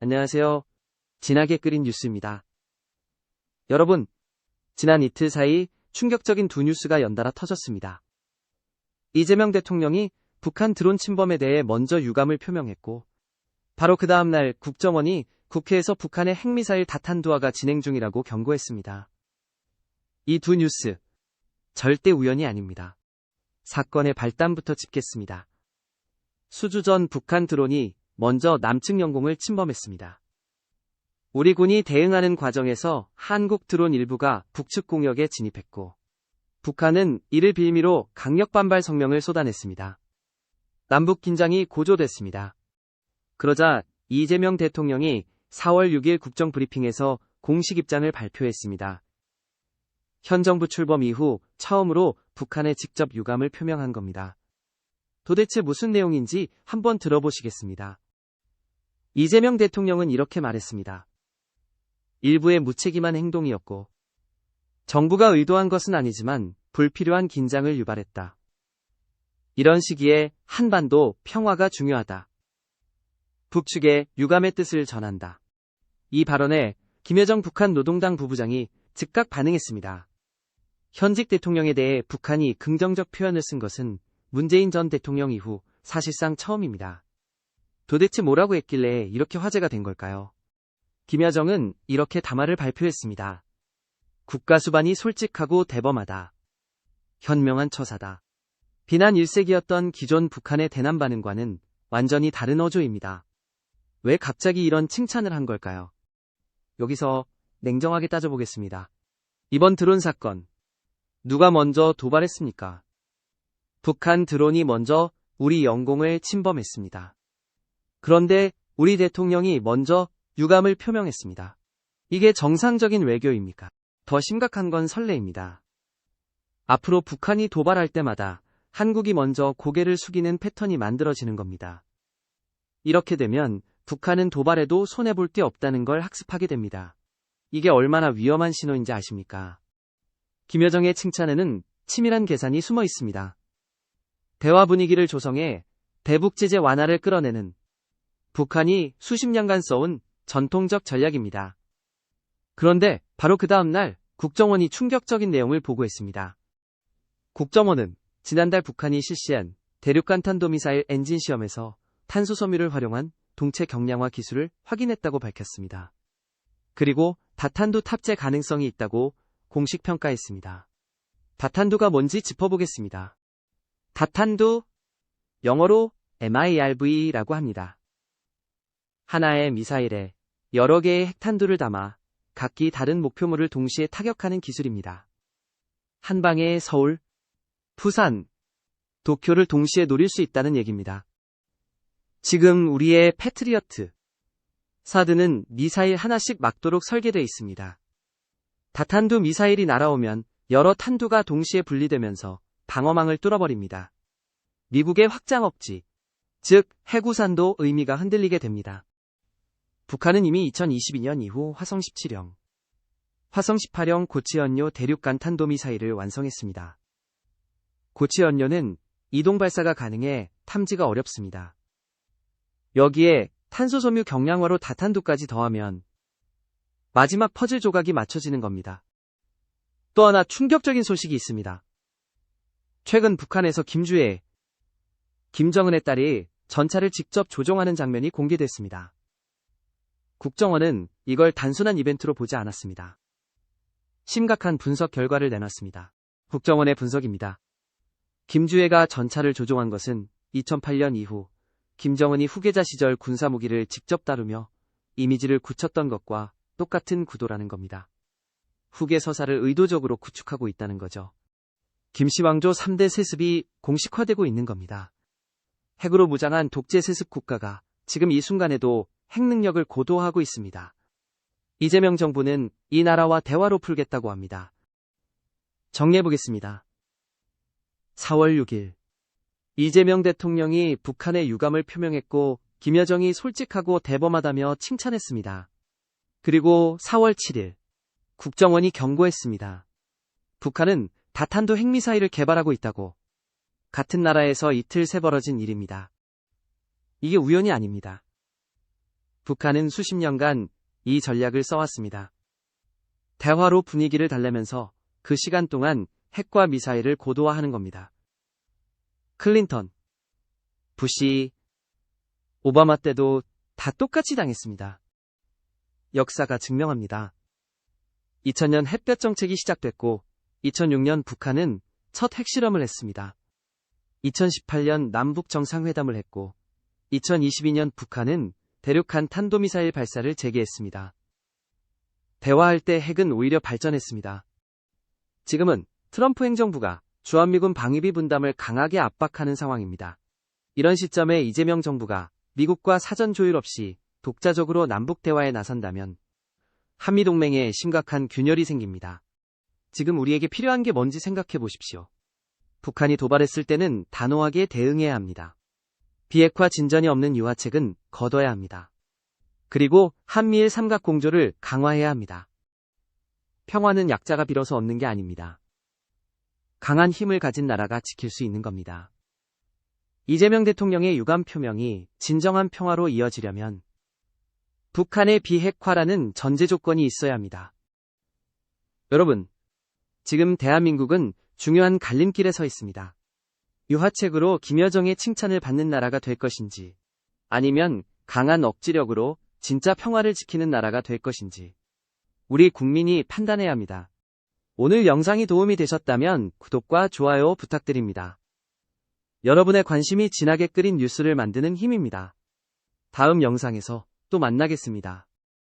안녕하세요. 진하게 끓인 뉴스입니다. 여러분, 지난 이틀 사이 충격적인 두 뉴스가 연달아 터졌습니다. 이재명 대통령이 북한 드론 침범에 대해 먼저 유감을 표명했고, 바로 그 다음날 국정원이 국회에서 북한의 핵미사일 다탄두화가 진행 중이라고 경고했습니다. 이 두 뉴스, 절대 우연이 아닙니다. 사건의 발단부터 짚겠습니다. 수주 전 북한 드론이 먼저 남측 영공을 침범했습니다. 우리 군이 대응하는 과정에서 한국 드론 일부가 북측 공역에 진입했고, 북한은 이를 빌미로 강력 반발 성명을 쏟아냈습니다. 남북 긴장이 고조됐습니다. 그러자 이재명 대통령이 4월 6일 국정브리핑에서 공식 입장을 발표했습니다. 현 정부 출범 이후 처음으로 북한에 직접 유감을 표명한 겁니다. 도대체 무슨 내용인지 한번 들어보시겠습니다. 이재명 대통령은 이렇게 말했습니다. 일부의 무책임한 행동이었고, 정부가 의도한 것은 아니지만 불필요한 긴장을 유발했다. 이런 시기에 한반도 평화가 중요하다. 북측에 유감의 뜻을 전한다. 이 발언에 김여정 북한 노동당 부부장이 즉각 반응했습니다. 현직 대통령에 대해 북한이 긍정적 표현을 쓴 것은 문재인 전 대통령 이후 사실상 처음입니다. 도대체 뭐라고 했길래 이렇게 화제가 된 걸까요? 김여정은 이렇게 담화를 발표했습니다. 국가 수반이 솔직하고 대범하다. 현명한 처사다. 비난 일색이었던 기존 북한의 대남 반응과는 완전히 다른 어조입니다. 왜 갑자기 이런 칭찬을 한 걸까요? 여기서 냉정하게 따져보겠습니다. 이번 드론 사건, 누가 먼저 도발했습니까? 북한 드론이 먼저 우리 영공을 침범했습니다. 그런데 우리 대통령이 먼저 유감을 표명했습니다. 이게 정상적인 외교입니까? 더 심각한 건 선례입니다. 앞으로 북한이 도발할 때마다 한국이 먼저 고개를 숙이는 패턴이 만들어지는 겁니다. 이렇게 되면 북한은 도발해도 손해볼 게 없다는 걸 학습하게 됩니다. 이게 얼마나 위험한 신호인지 아십니까? 김여정의 칭찬에는 치밀한 계산이 숨어 있습니다. 대화 분위기를 조성해 대북 제재 완화를 끌어내는 북한이 수십 년간 써온 전통적 전략입니다. 그런데 바로 그 다음날 국정원이 충격적인 내용을 보고했습니다. 국정원은 지난달 북한이 실시한 대륙간 탄도미사일 엔진 시험에서 탄소 섬유를 활용한 동체 경량화 기술을 확인했다고 밝혔습니다. 그리고 다탄두 탑재 가능성이 있다고 공식 평가했습니다. 다탄두가 뭔지 짚어보겠습니다. 다탄두, 영어로 MIRV라고 합니다. 하나의 미사일에 여러 개의 핵탄두를 담아 각기 다른 목표물을 동시에 타격하는 기술입니다. 한 방에 서울, 부산, 도쿄를 동시에 노릴 수 있다는 얘기입니다. 지금 우리의 패트리어트, 사드는 미사일 하나씩 막도록 설계되어 있습니다. 다탄두 미사일이 날아오면 여러 탄두가 동시에 분리되면서 방어망을 뚫어버립니다. 미국의 확장 억지, 즉 해구산도 의미가 흔들리게 됩니다. 북한은 이미 2022년 이후 화성 17형, 화성 18형 고치연료 대륙간 탄도미사일을 완성했습니다. 고치연료는 이동 발사가 가능해 탐지가 어렵습니다. 여기에 탄소섬유 경량화로 다탄두까지 더하면 마지막 퍼즐 조각이 맞춰지는 겁니다. 또 하나 충격적인 소식이 있습니다. 최근 북한에서 김주애, 김정은의 딸이 전차를 직접 조종하는 장면이 공개됐습니다. 국정원은 이걸 단순한 이벤트로 보지 않았습니다. 심각한 분석 결과를 내놨습니다. 국정원의 분석입니다. 김주애가 전차를 조종한 것은 2008년 이후 김정은이 후계자 시절 군사무기를 직접 다루며 이미지를 굳혔던 것과 똑같은 구도라는 겁니다. 후계 서사를 의도적으로 구축하고 있다는 거죠. 김씨왕조 3대 세습이 공식화되고 있는 겁니다. 핵으로 무장한 독재 세습 국가가 지금 이 순간에도 핵 능력을 고도화하고 있습니다. 이재명 정부는 이 나라와 대화로 풀겠다고 합니다. 정리해보겠습니다. 4월 6일 이재명 대통령이 북한의 유감을 표명했고 김여정이 솔직하고 대범하다며 칭찬했습니다. 그리고 4월 7일 국정원이 경고했습니다. 북한은 다탄두 핵미사일을 개발하고 있다고. 같은 나라에서 이틀 새 벌어진 일입니다. 이게 우연이 아닙니다. 북한은 수십 년간 이 전략을 써왔습니다. 대화로 분위기를 달래면서 그 시간 동안 핵과 미사일을 고도화하는 겁니다. 클린턴, 부시, 오바마 때도 다 똑같이 당했습니다. 역사가 증명합니다. 2000년 햇볕 정책이 시작됐고 2006년 북한은 첫 핵실험을 했습니다. 2018년 남북 정상회담을 했고 2022년 북한은 대륙간 탄도미사일 발사를 재개했습니다. 대화할 때 핵은 오히려 발전했습니다. 지금은 트럼프 행정부가 주한미군 방위비 분담을 강하게 압박하는 상황입니다. 이런 시점에 이재명 정부가 미국과 사전 조율 없이 독자적으로 남북 대화에 나선다면 한미동맹에 심각한 균열이 생깁니다. 지금 우리에게 필요한 게 뭔지 생각해 보십시오. 북한이 도발했을 때는 단호하게 대응해야 합니다. 비핵화 진전이 없는 유화책은 거둬야 합니다. 그리고 한미일 삼각공조를 강화해야 합니다. 평화는 약자가 빌어서 얻는 게 아닙니다. 강한 힘을 가진 나라가 지킬 수 있는 겁니다. 이재명 대통령의 유감 표명이 진정한 평화로 이어지려면 북한의 비핵화라는 전제 조건이 있어야 합니다. 여러분, 지금 대한민국은 중요한 갈림길에 서 있습니다. 유화책으로 김여정의 칭찬을 받는 나라가 될 것인지, 아니면 강한 억지력으로 진짜 평화를 지키는 나라가 될 것인지, 우리 국민이 판단해야 합니다. 오늘 영상이 도움이 되셨다면 구독과 좋아요 부탁드립니다. 여러분의 관심이 진하게 끓인 뉴스를 만드는 힘입니다. 다음 영상에서 또 만나겠습니다.